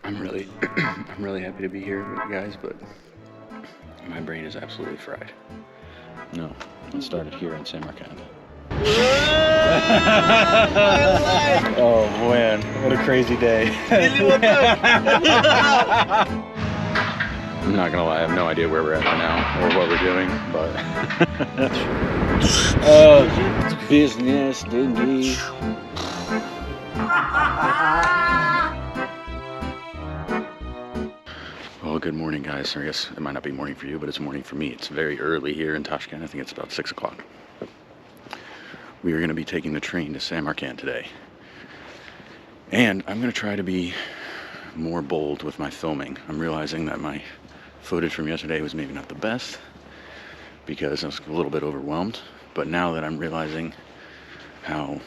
I'm really happy to be here with you guys, but my brain is absolutely fried. No, it started here in Samarkand. Oh man, what a crazy day. I'm not gonna lie, I have no idea where we're at right now or what we're doing, but business dingy. Well, good morning, guys. I guess it might not be morning for you, but it's morning for me. It's very early here in Tashkent. I think it's about 6 o'clock. We are going to be taking the train to Samarkand today. And I'm going to try to be more bold with my filming. I'm realizing that my footage from yesterday was maybe not the best because I was a little bit overwhelmed. But now that I'm realizing how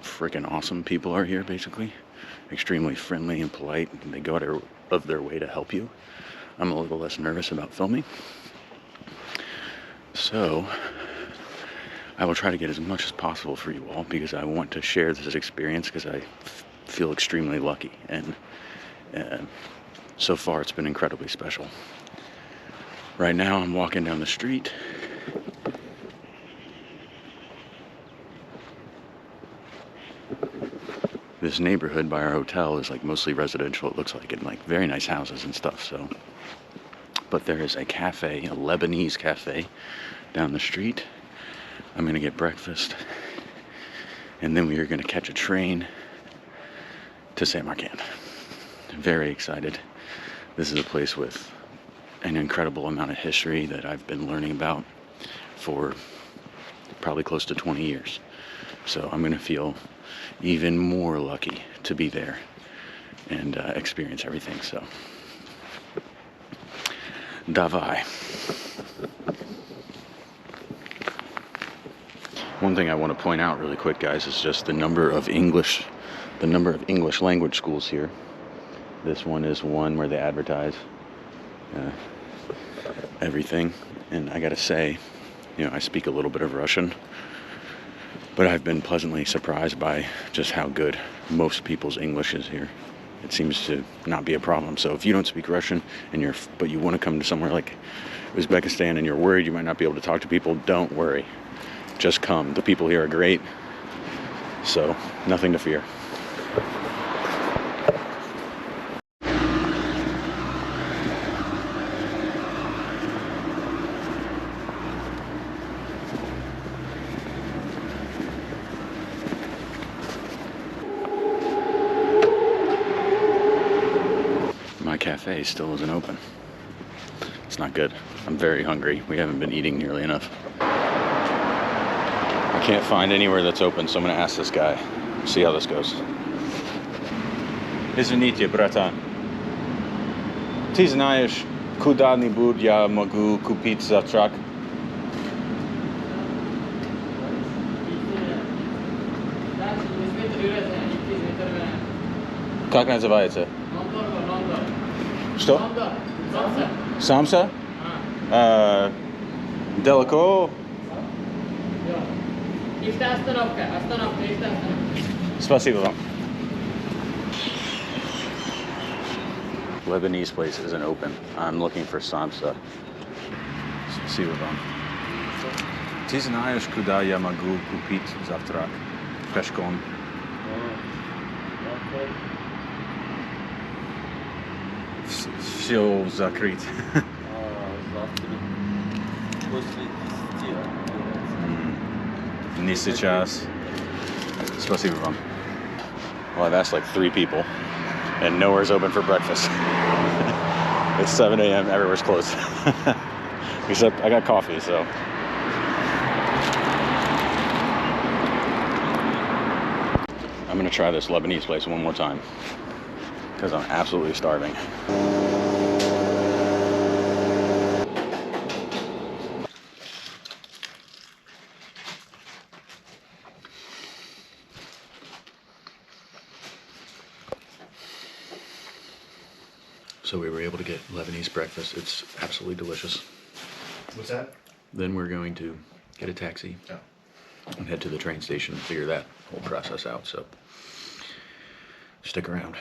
freaking awesome people are here, basically, extremely friendly and polite, and they go out of their way to help you, I'm a little less nervous about filming. So I will try to get as much as possible for you all because I want to share this experience because I feel extremely lucky, and so far it's been incredibly special. Right now I'm walking down the street. This neighborhood by our hotel is like mostly residential, it looks like, and like very nice houses and stuff. So, but there is a cafe, a Lebanese cafe down the street. I'm gonna get breakfast, and then we are gonna catch a train to Samarkand. Very excited. This is a place with an incredible amount of history that I've been learning about for probably close to 20 years. So I'm gonna feel even more lucky to be there and experience everything. So, davai. One thing I want to point out really quick, guys, is just the number of English language schools here. This one is one where they advertise everything, and I gotta say, you know, I speak a little bit of Russian, but I've been pleasantly surprised by just how good most people's English is here. It seems to not be a problem. So if you don't speak Russian but you want to come to somewhere like Uzbekistan and you're worried you might not be able to talk to people, don't worry. Just come. The people here are great. So nothing to fear. My cafe still isn't open. It's not good. I'm very hungry. We haven't been eating nearly enough. I can't find anywhere that's open, so I'm gonna ask this guy. See how this goes. Извините, братан. Ты знаешь, куда-нибудь я могу купить завтрак? Как называется? Что? Самса? Далеко? Спасибо вам. Lebanese place isn't open. I'm looking for Samsa. Спасибо вам. Ты знаешь, куда я могу купить завтрак? Пешком. Все закрыто. Не сейчас. Спасибо вам. Well, I've asked like 3 people, and nowhere's open for breakfast. It's 7 a.m. Everywhere's closed. Except I got coffee, so. I'm gonna try this Lebanese place one more time because I'm absolutely starving. So we were able to get Lebanese breakfast. It's absolutely delicious. What's that? Then we're going to get a taxi and head to the train station and figure that whole process out. So stick around.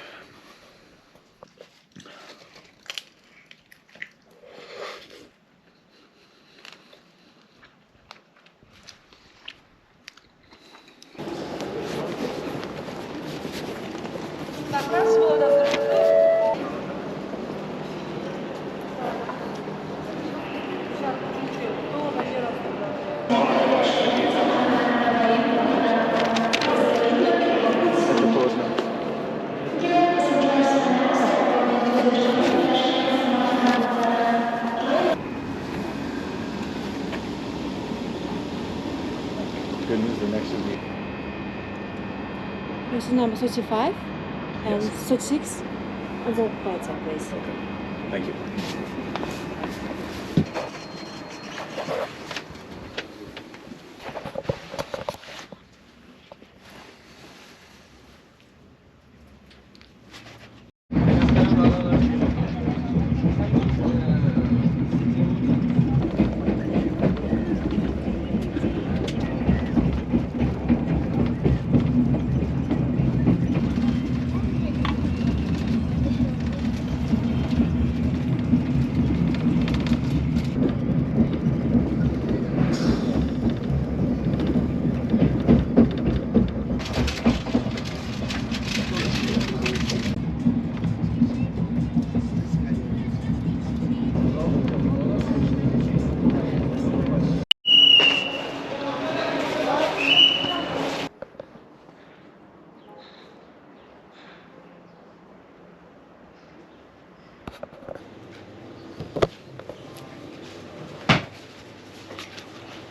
Good news, the next is me. Person number 35 and Yes. 36 on the right side, please. Okay. Thank you.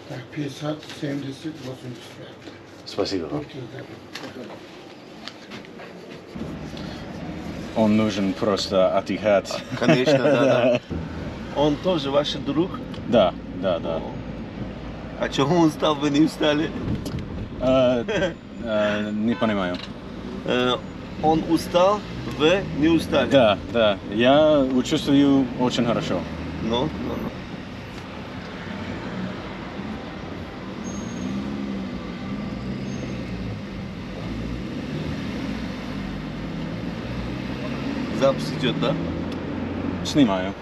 Так, 50, 70, 85. Спасибо вам. Окей, да. Он нужен просто отдыхать. Конечно, да. Он тоже ваш друг? Да. А чего он устал, вы не устали? Не понимаю. Он устал, вы не устали? Да. Я чувствую очень хорошо. Ну. Запись идет, да? Снимаю.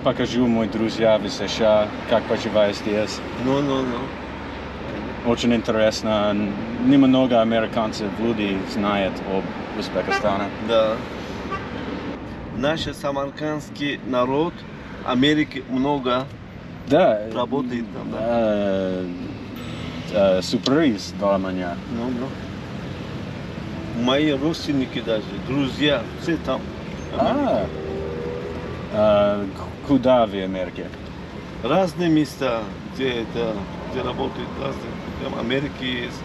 Покажу моим друзьям в США, как поживаю здесь. Ну. Очень интересно. Немного американцев люди знают об Узбекистане. Да. Наш самаркандский народ, Америки много Да. работает там, да? Сюрприз для меня. Ну. Мои родственники даже, друзья, все там. Куда в Америке? Разные места, где работают разные. Там Америки есть,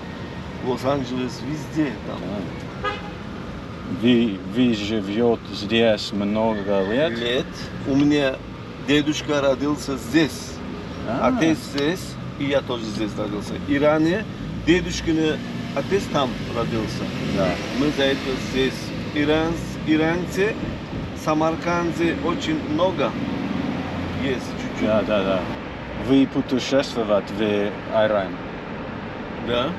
Лос-Анджелес, везде там. Вы живете здесь много лет? У меня дедушка родился здесь, отец здесь, и я тоже здесь родился. И ранее дедушкин отец там родился. Да. Мы за это здесь. Иранцы, самаркандцы очень много есть чуть-чуть. Да. Вы путешествовать в Иран? Да?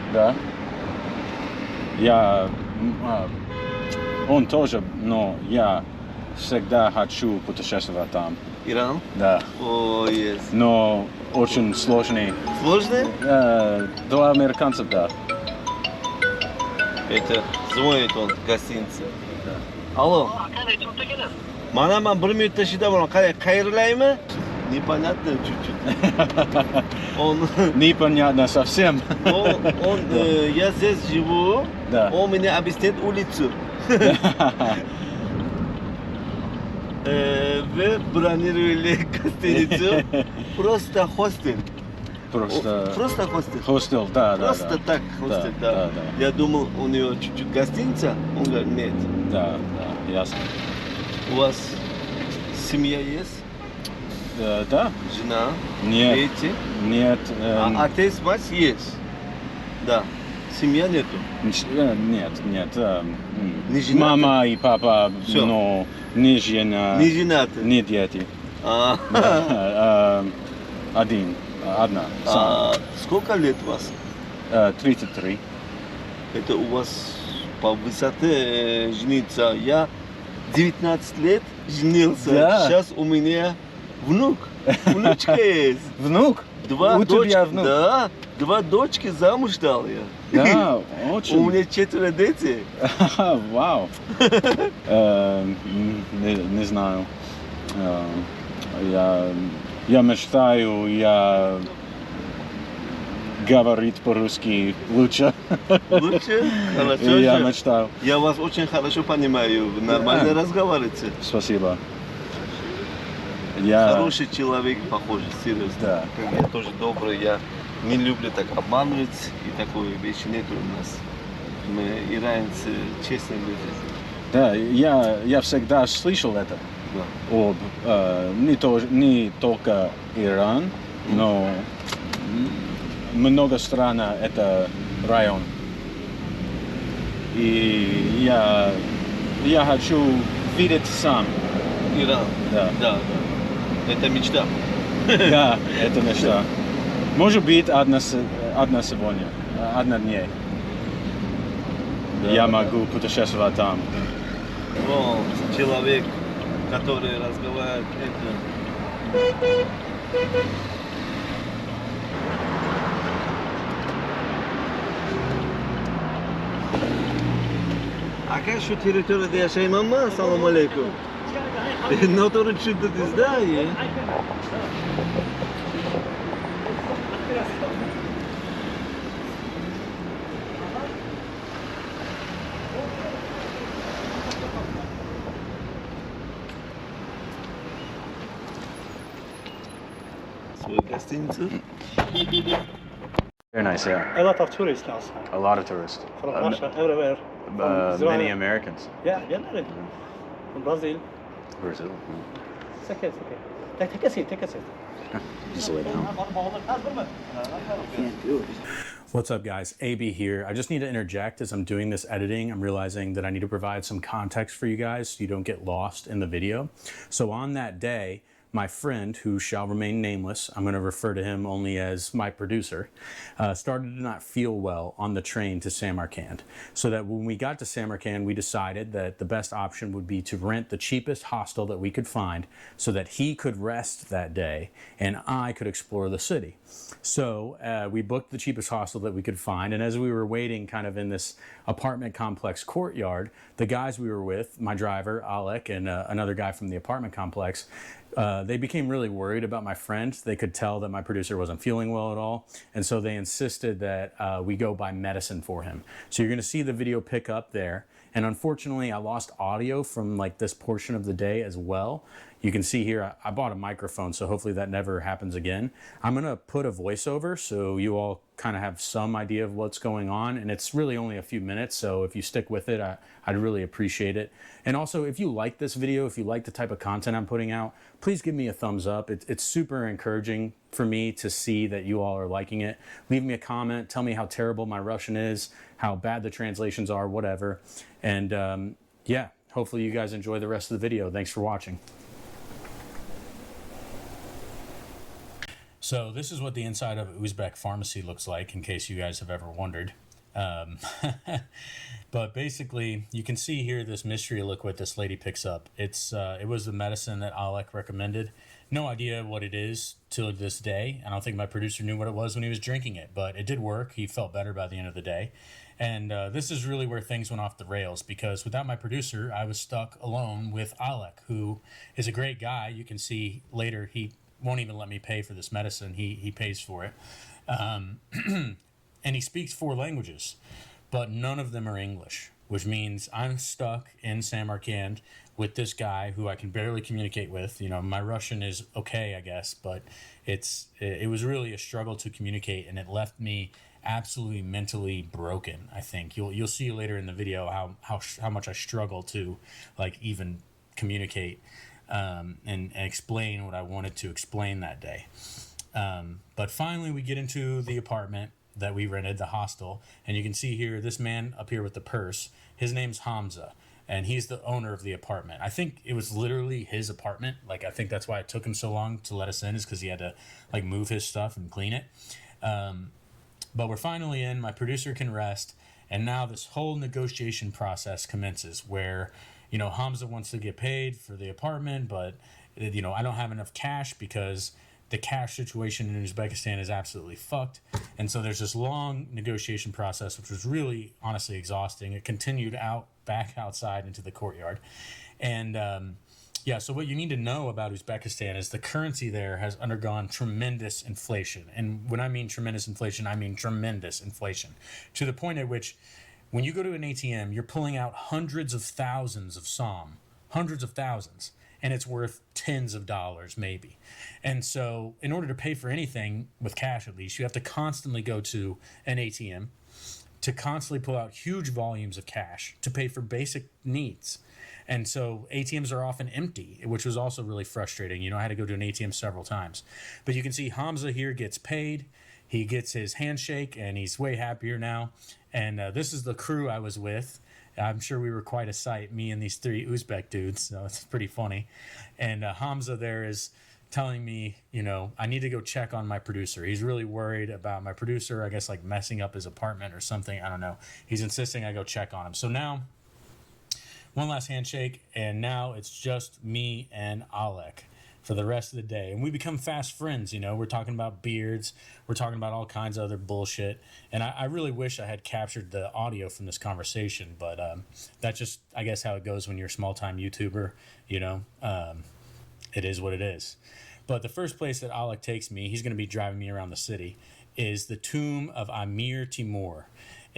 Он тоже, но я всегда хочу путешествовать там. Иран? Да. О, есть. Но очень сложный. Сложно? Для американцев, да. Это звонит он в гостинице. Алло. Mana ben bir minut taşıdım onu. Kayırlayım? Непонятно чуть-чуть. Он, Непонятно совсем. я здесь живу, Да. он мне объясняет улицу. Вы бронировали гостиницу, просто хостел. Просто хостел. Хостел, да. Просто так хостел, да. Я думал, у него чуть-чуть гостиница, он говорит, нет. Да, ясно. У вас семья есть? Да. Жена? Нет. Дети? Нет. Отец, мать есть? Да. Семья нету? Нет. Не женаты? Мама и папа, Всё. но не жена, Не женаты? не дети. А, Одна. Сам. сколько лет у вас? 33. Это у вас по высоте жениться. Я 19 лет женился. Да. Сейчас у меня внук. Внучка есть. Внук? Два У дочки. тебя внук? Да. Два дочки замуж дал я. Да, очень. У меня 4 детей. Вау. Не знаю. Я мечтаю, я говорить по-русски лучше. Лучше? Хорошо. Я мечтаю. Я вас очень хорошо понимаю. Вы нормально разговариваете. Спасибо. Хороший человек, похоже, серьезно. Да. Я тоже добрый, я не люблю так обманывать, и такой вещи нет у нас. Мы иранцы честные люди. Да, я всегда слышал это. Да. Об не только Иран, но много стран это район. И я хочу видеть сам. Иран. Да. Да. Это мечта. Да, это мечта. Может быть, одна сегодня, одна дней. Да. Я могу путешествовать там. О, человек, который разговаривает, это... Aka şu teritoriyada yaşaymanmi? Assalomu alaykum. Noto'g'ri tushuntirdingiz-da, Свою гостиницу. Very nice, yeah. A lot of tourists also A lot of tourists. from Russia, everywhere. From Israel. Many Americans. Yeah, generally. From Brazil. Brazil. It's okay, it's okay. Take a seat, take a seat. Just lay down. What's up, guys? AB here. I just need to interject as I'm doing this editing. I'm realizing that I need to provide some context for you guys so you don't get lost in the video. So on that day, my friend, who shall remain nameless, I'm going to refer to him only as my producer, started to not feel well on the train to Samarkand. So that when we got to Samarkand, we decided that the best option would be to rent the cheapest hostel that we could find so that he could rest that day and I could explore the city. So we booked the cheapest hostel that we could find, and as we were waiting kind of in this apartment complex courtyard, the guys we were with, my driver, Alec, and another guy from the apartment complex, they became really worried about my friend. They could tell that my producer wasn't feeling well at all, and so they insisted that we go buy medicine for him. So you're going to see the video pick up there, and unfortunately I lost audio from like this portion of the day as well. You can see here I bought a microphone, so hopefully that never happens again. I'm going to put a voiceover so you all kind of have some idea of what's going on, and it's really only a few minutes, so if you stick with it, I'd really appreciate it. And also, if you like this video, if you like the type of content I'm putting out, please give me a thumbs up. It's super encouraging for me to see that you all are liking it. Leave me a comment, tell me how terrible my Russian is, how bad the translations are, whatever. And yeah, hopefully you guys enjoy the rest of the video. Thanks for watching. So this is what the inside of Uzbek pharmacy looks like, in case you guys have ever wondered. But basically, you can see here this mystery liquid this lady picks up. It was the medicine that Alec recommended. No idea what it is till this day. I don't think my producer knew what it was when he was drinking it, but it did work. He felt better by the end of the day. And this is really where things went off the rails, because without my producer, I was stuck alone with Alec, who is a great guy. You can see later he won't even let me pay for this medicine. He pays for it. And he speaks 4 languages, but none of them are English, which means I'm stuck in Samarkand with this guy who I can barely communicate with. You know, my Russian is okay, I guess, but it was really a struggle to communicate, and it left me absolutely mentally broken. I think you'll see later in the video how much I struggle to like even communicate and explain what I wanted to explain that day. But finally we get into the apartment that we rented, the hostel, and you can see here this man up here with the purse, his name's Hamza, and he's the owner of the apartment. I think it was literally his apartment. Like, I think that's why it took him so long to let us in, is because he had to like move his stuff and clean it. But we're finally in, my producer can rest, and now this whole negotiation process commences where, Hamza wants to get paid for the apartment, but, I don't have enough cash because the cash situation in Uzbekistan is absolutely fucked. And so there's this long negotiation process, which was really, honestly, exhausting. It continued back outside into the courtyard. And, so what you need to know about Uzbekistan is the currency there has undergone tremendous inflation. And when I mean tremendous inflation, I mean tremendous inflation. To the point at which when you go to an ATM, you're pulling out hundreds of thousands of SOM, hundreds of thousands, and it's worth tens of dollars maybe. And so in order to pay for anything, with cash at least, you have to constantly go to an ATM to constantly pull out huge volumes of cash to pay for basic needs. And so ATMs are often empty, which was also really frustrating. I had to go to an ATM several times. But you can see Hamza here gets paid. He gets his handshake, and he's way happier now. And this is the crew I was with. I'm sure we were quite a sight, me and these 3 Uzbek dudes, so it's pretty funny. And Hamza there is telling me, I need to go check on my producer. He's really worried about my producer, I guess, like messing up his apartment or something. I don't know. He's insisting I go check on him. So now, one last handshake, and now it's just me and Alek for the rest of the day. And we become fast friends, We're talking about beards. We're talking about all kinds of other bullshit. And I really wish I had captured the audio from this conversation, but that's just, I guess, how it goes when you're a small-time YouTuber, It is what it is. But the first place that Alek takes me, he's going to be driving me around the city, is the tomb of Amir Timur.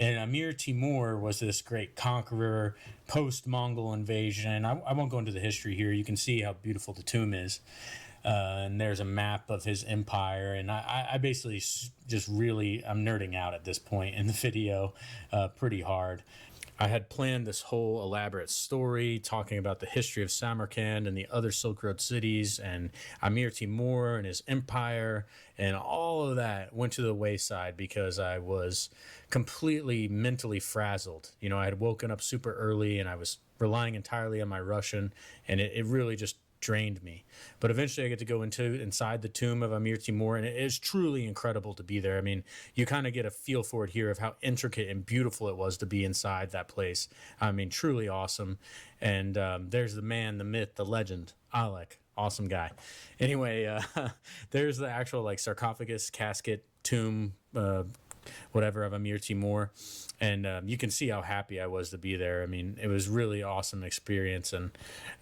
And Amir Timur was this great conqueror, post-Mongol invasion. I won't go into the history here. You can see how beautiful the tomb is. And there's a map of his empire. And I basically just really, I'm nerding out at this point in the video pretty hard. I had planned this whole elaborate story talking about the history of Samarkand and the other Silk Road cities and Amir Timur and his empire, and all of that went to the wayside because I was completely mentally frazzled. I had woken up super early and I was relying entirely on my Russian, and it really just drained me. But eventually I get to go inside the tomb of Amir Timur, and it is truly incredible to be there. I mean, you kind of get a feel for it here of how intricate and beautiful it was to be inside that place. I mean, truly awesome. And there's the man, the myth, the legend, Alek. Awesome guy. Anyway, there's the actual sarcophagus, casket, tomb, whatever, of Amir Timur. And you can see how happy I was to be there. I mean, it was really awesome experience, and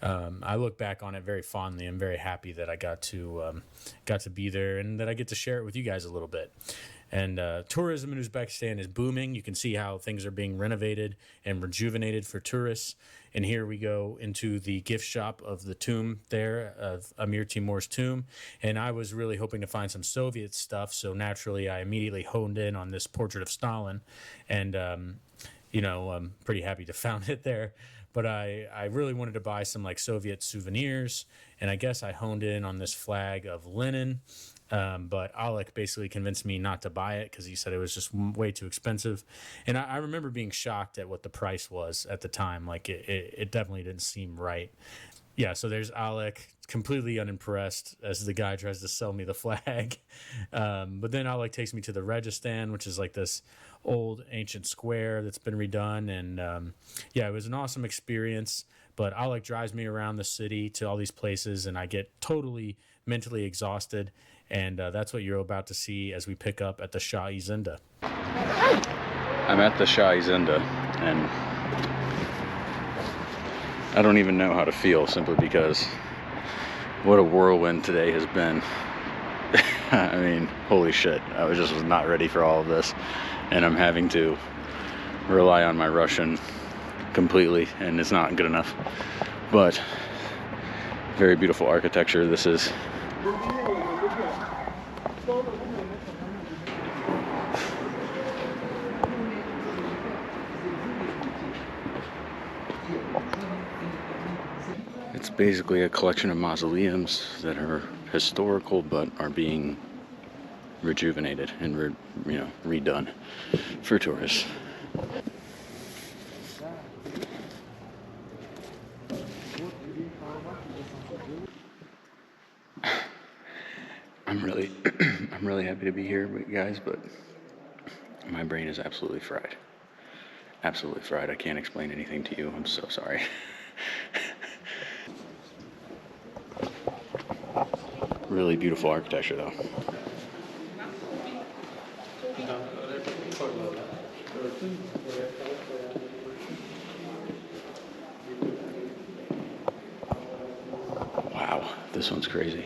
I look back on it very fondly. I'm very happy that I got to be there and that I get to share it with you guys a little bit. And tourism in Uzbekistan is booming. You can see how things are being renovated and rejuvenated for tourists. And here we go into the gift shop of the tomb there, of Amir Timur's tomb. And I was really hoping to find some Soviet stuff, so naturally I immediately honed in on this portrait of Stalin. And, I'm pretty happy to found it there. But I really wanted to buy some Soviet souvenirs, and I guess I honed in on this flag of Lenin. But Alek basically convinced me not to buy it because he said it was just way too expensive. And I remember being shocked at what the price was at the time. It definitely didn't seem right. Yeah, so there's Alek, completely unimpressed as the guy tries to sell me the flag. But then Alek takes me to the Registan, which is this old ancient square that's been redone. And it was an awesome experience. But Alek drives me around the city to all these places, and I get totally mentally exhausted. And that's what you're about to see as we pick up at the Shah-e Zinda. I'm at the Shah-e Zinda, and I don't even know how to feel, simply because what a whirlwind today has been. I mean, holy shit. I was not ready for all of this, and I'm having to rely on my Russian completely, and it's not good enough. But very beautiful architecture. This is it's basically a collection of mausoleums that are historical but are being rejuvenated and redone for tourists. I'm really happy to be here, guys, but My brain is absolutely fried. Absolutely fried. I can't explain anything to you. I'm so sorry. Really beautiful architecture, though. Wow, this one's crazy.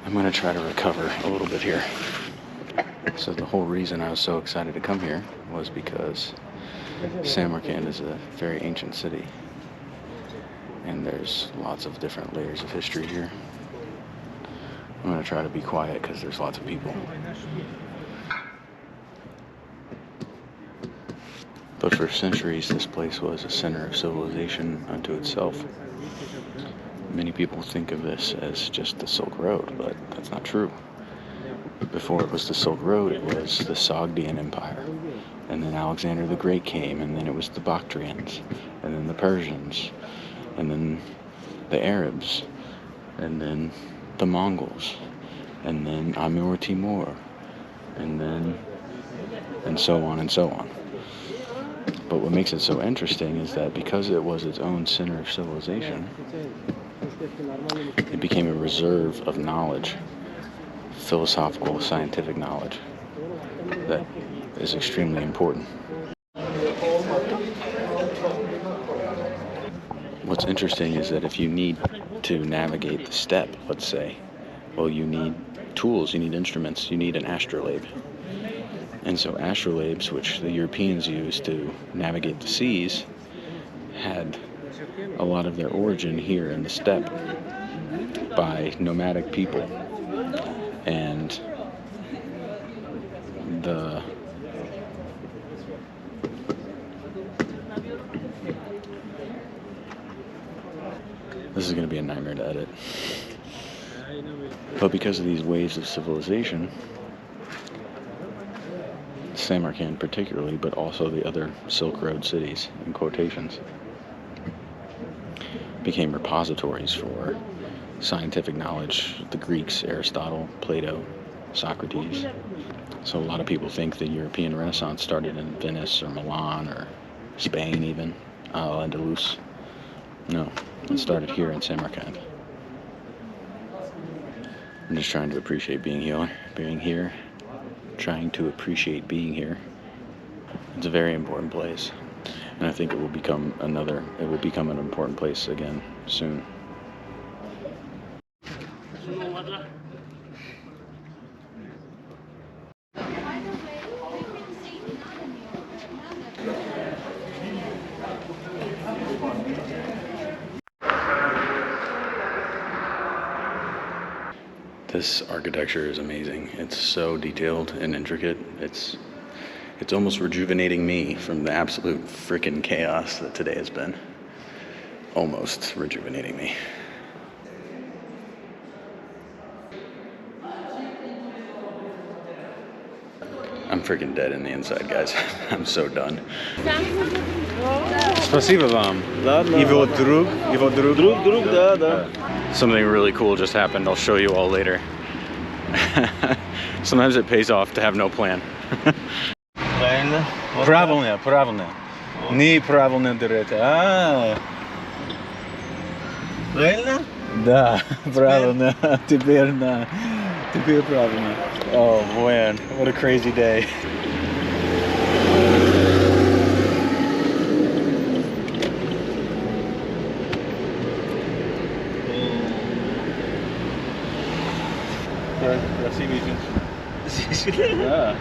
I'm gonna try to recover a little bit here. So the whole reason I was so excited to come here was because Samarkand is a very ancient city, and there's lots of different layers of history here. I'm gonna try to be quiet because there's lots of people. But for centuries, this place was a center of civilization unto itself. Many people think of this as just the Silk Road, but that's not true. Before it was the Silk Road, it was the Sogdian Empire. And then Alexander the Great came, and then it was the Bactrians, and then the Persians, and then the Arabs, and then the Mongols, and then Amur Timur, and so on and so on. But what makes it so interesting is that because it was its own center of civilization, it became a reserve of knowledge, philosophical, scientific knowledge, that is extremely important. What's interesting is that if you need to navigate the steppe, let's say, well, you need tools, you need instruments, you need an astrolabe. And so astrolabes, which the Europeans used to navigate the seas, had a lot of their origin here in the steppe by nomadic people. And this is going to be a nightmare to edit. But because of these waves of civilization, Samarkand particularly, but also the other Silk Road cities, in quotations, became repositories for scientific knowledge. The Greeks, Aristotle, Plato, Socrates. So a lot of people think the European Renaissance started in Venice or Milan or Spain even, Al-Andalus. No, it started here in Samarkand. I'm just trying to appreciate being here, trying to appreciate being here. It's a very important place, and I think it will become an important place again soon. This architecture is amazing. It's so detailed and intricate. It's almost rejuvenating me from the absolute freaking chaos that today has been. Almost rejuvenating me. I'm freaking dead in the inside, guys. I'm so done. Спасибо вам. Его друг. Друг, да. Something really cool just happened. I'll show you all later. Sometimes it pays off to have no plan. Правильно. Неправильно дырэто. Правильно? Да, правильно. Теперь правильно. Oh man, what a crazy day. Красивый женщина. Да.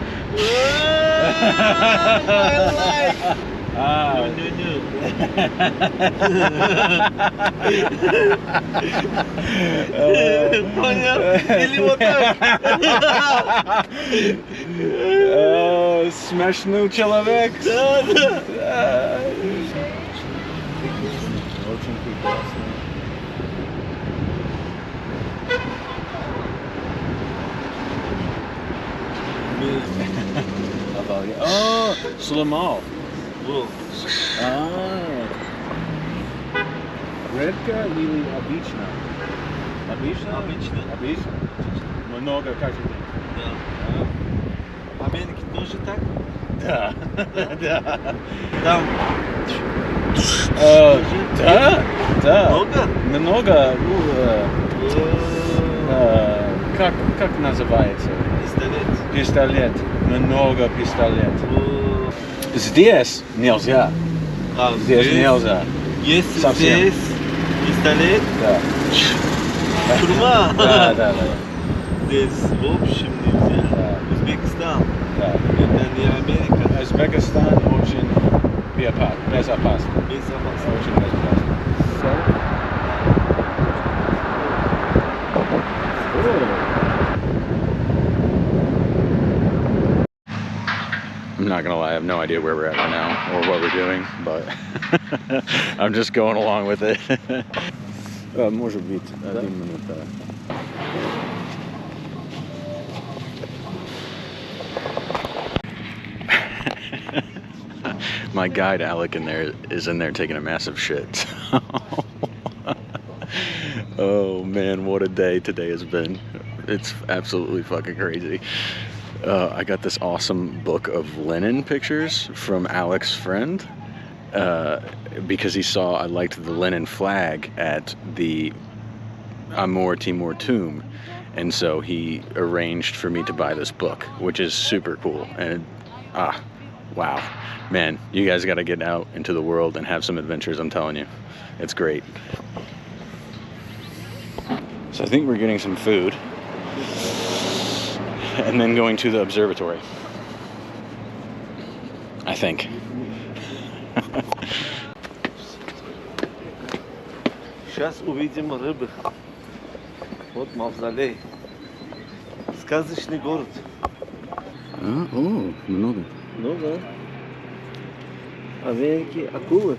Понял? Или вот так? Смешной человек. Да. Очень прекрасно. О, сломал. Bu. Редко или обычно? Обычно? Обычно. Обычно. Много каждый день. Да. Америки тоже так? Да. Да. Там Да. Да. много? Много. Как называется? Пистолет. Пистолет. Много пистолет. О, Здесь нельзя. а Здесь нельзя. Если Совсем. здесь пистолет, Да. тюрьма. Да, да, да. Здесь в общем нельзя. Да. Узбекистан. Да. Это не Америка. Узбекистан очень безопасно. Безопасно. Очень безопасно. I'm not gonna lie, I have no idea where we're at right now or what we're doing, but I'm just going along with it. Может быть, 1 минута. My guide Alec is in there taking a massive shit. Oh man, what a day today has been. It's absolutely fucking crazy. I got this awesome book of linen pictures from Alec's friend because he saw I liked the linen flag at the Amur Timur tomb, and so he arranged for me to buy this book, which is super cool. And wow, man, you guys got to get out into the world and have some adventures. I'm telling you, it's great. So I think we're getting some food and then going to the observatory. I think. Сейчас увидим рыбы. Вот мавзолей. Сказочный город. О, много. Ну да. Америки акулы.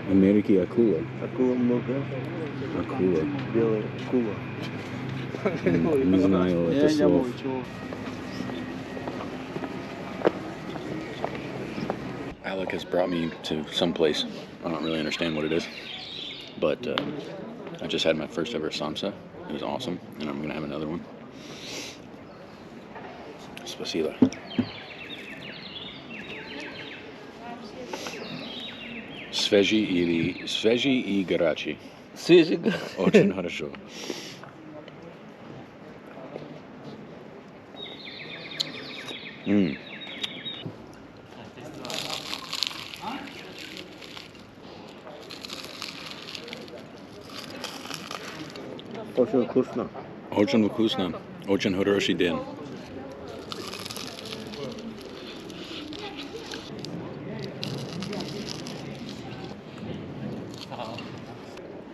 Америки акула. Акула много. Акула. Белая акула. Не знаю это слов. Alec has brought me to some place. I don't really understand what it is, but I just had my first ever samsa. It was awesome, and I'm gonna have another one. Спасибо. Свежий и горячий. Свежий. Очень хорошо. Очень вкусно. Очень вкусно. Очень хороший день.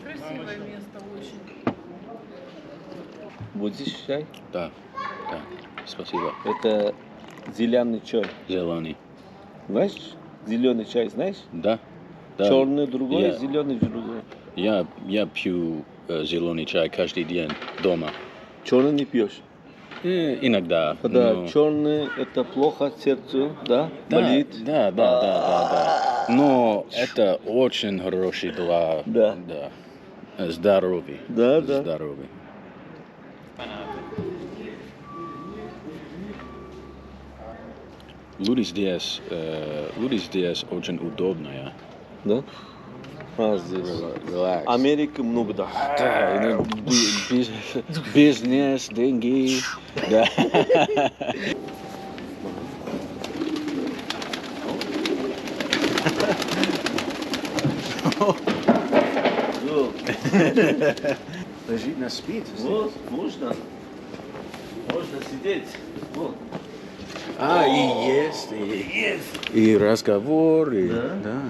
Красивое место очень. Будешь чай? Да, да. Спасибо. Это зеленый чай. Зеленый. Знаешь? Зеленый чай, знаешь? Да. Да. Черный другой, Я- зеленый другой. Я пью зеленый чай каждый день дома. Черный не пьешь. Иногда. Когда но- черный это плохо сердцу, да? Да, Болит. да. Но это очень хороший для Да. здоровья. Да, да. Здоровья. Люди здесь очень удобные. Да? А, здесь. Relax. Америка много, да. Да, бизнес, деньги. Да. Лежит на спит. Вот, можно. Можно сидеть. Вот. И есть, и разговор, и Да. да.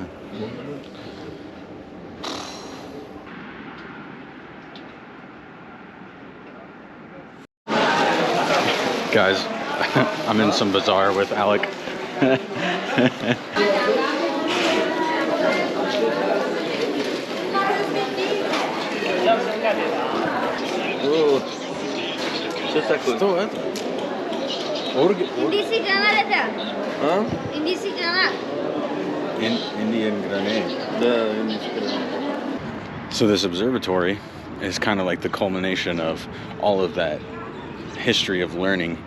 Guys, I'm in some bazaar with Alec. Вот. Что такое? Что это? Indisi kanal ada. А? Indisi kanal. Indian grenade. Да, индийская. So this observatory is kind of like the culmination of all of that history of learning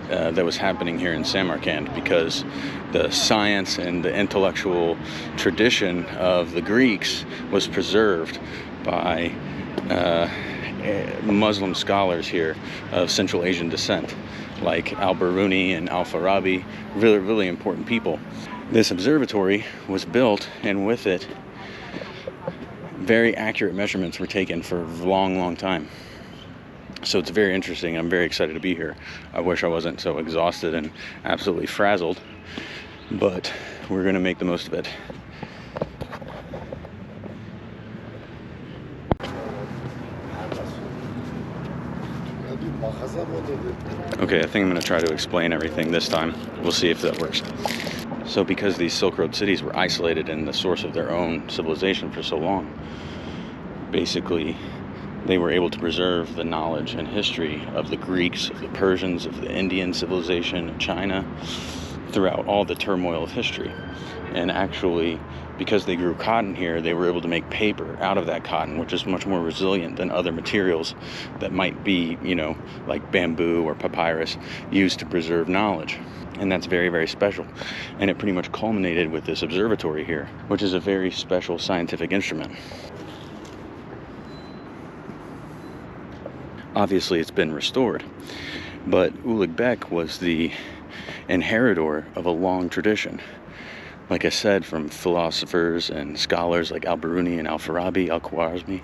that was happening here in Samarkand, because the science and the intellectual tradition of the Greeks was preserved by Muslim scholars here of Central Asian descent, like Al-Biruni and Al-Farabi, really, really important people. This observatory was built, and with it, very accurate measurements were taken for a long, long time. So it's very interesting. I'm very excited to be here. I wish I wasn't so exhausted and absolutely frazzled, but we're going to make the most of it. Okay, I think I'm going to try to explain everything this time. We'll see if that works. So because these Silk Road cities were isolated in the source of their own civilization for so long, basically they were able to preserve the knowledge and history of the Greeks, of the Persians, of the Indian civilization, of China, throughout all the turmoil of history. And actually, because they grew cotton here, they were able to make paper out of that cotton, which is much more resilient than other materials that might be, you know, like bamboo or papyrus, used to preserve knowledge. And that's very, very special. And it pretty much culminated with this observatory here, which is a very special scientific instrument. Obviously, it's been restored, but Ulugh Bek was the inheritor of a long tradition. Like I said, from philosophers and scholars like Al-Biruni and Al-Farabi, Al-Khwarizmi,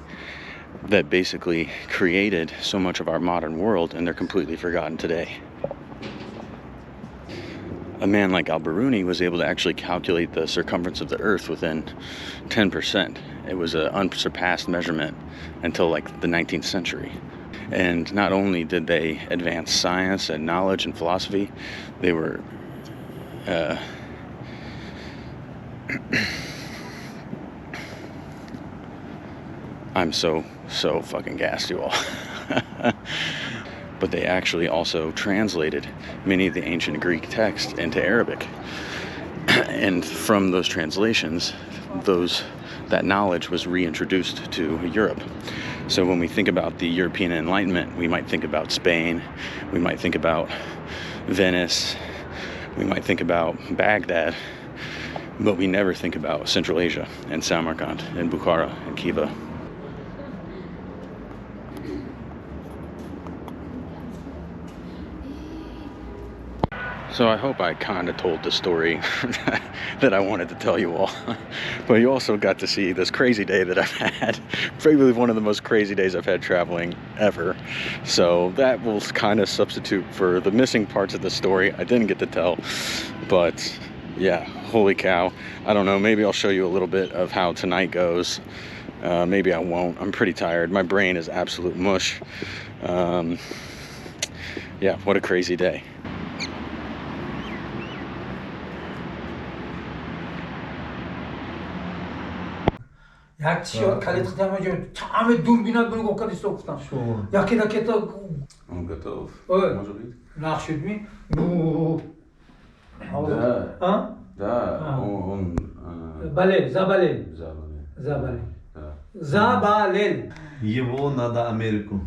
that basically created so much of our modern world, and they're completely forgotten today. A man like Al-Biruni was able to actually calculate the circumference of the Earth within 10%. It was an unsurpassed measurement until like the 19th century. And not only did they advance science and knowledge and philosophy, they were I'm so fucking gassed, you all. But they actually also translated many of the ancient Greek texts into Arabic. And from those translations, that knowledge was reintroduced to Europe. So when we think about the European Enlightenment, we might think about Spain, we might think about Venice, we might think about Baghdad, but we never think about Central Asia and Samarkand and Bukhara and Khiva. So I hope I kind of told the story that I wanted to tell you all. But you also got to see this crazy day that I've had. Probably one of the most crazy days I've had traveling ever. So that will kind of substitute for the missing parts of the story I didn't get to tell. But yeah, holy cow. I don't know, maybe I'll show you a little bit of how tonight goes. Maybe I won't. I'm pretty tired. My brain is absolute mush. Yeah, what a crazy day. یک چیار کلیت ختم جون همه دوربینات منو گفتن سوختن یکی دکتا Он готов. Ой. Может быть? نقش می بو Да. ها Да, он... بله زباله Забавный. زباله Да. زباله Его надо Америку.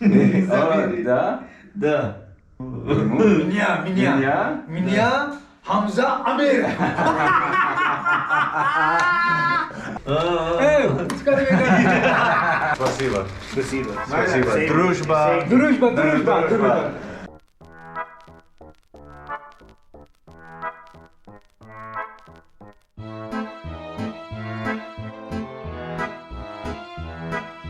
Да? Да. меня Hamza Amir Спасибо. Спасибо. Спасибо. Дружба. дружба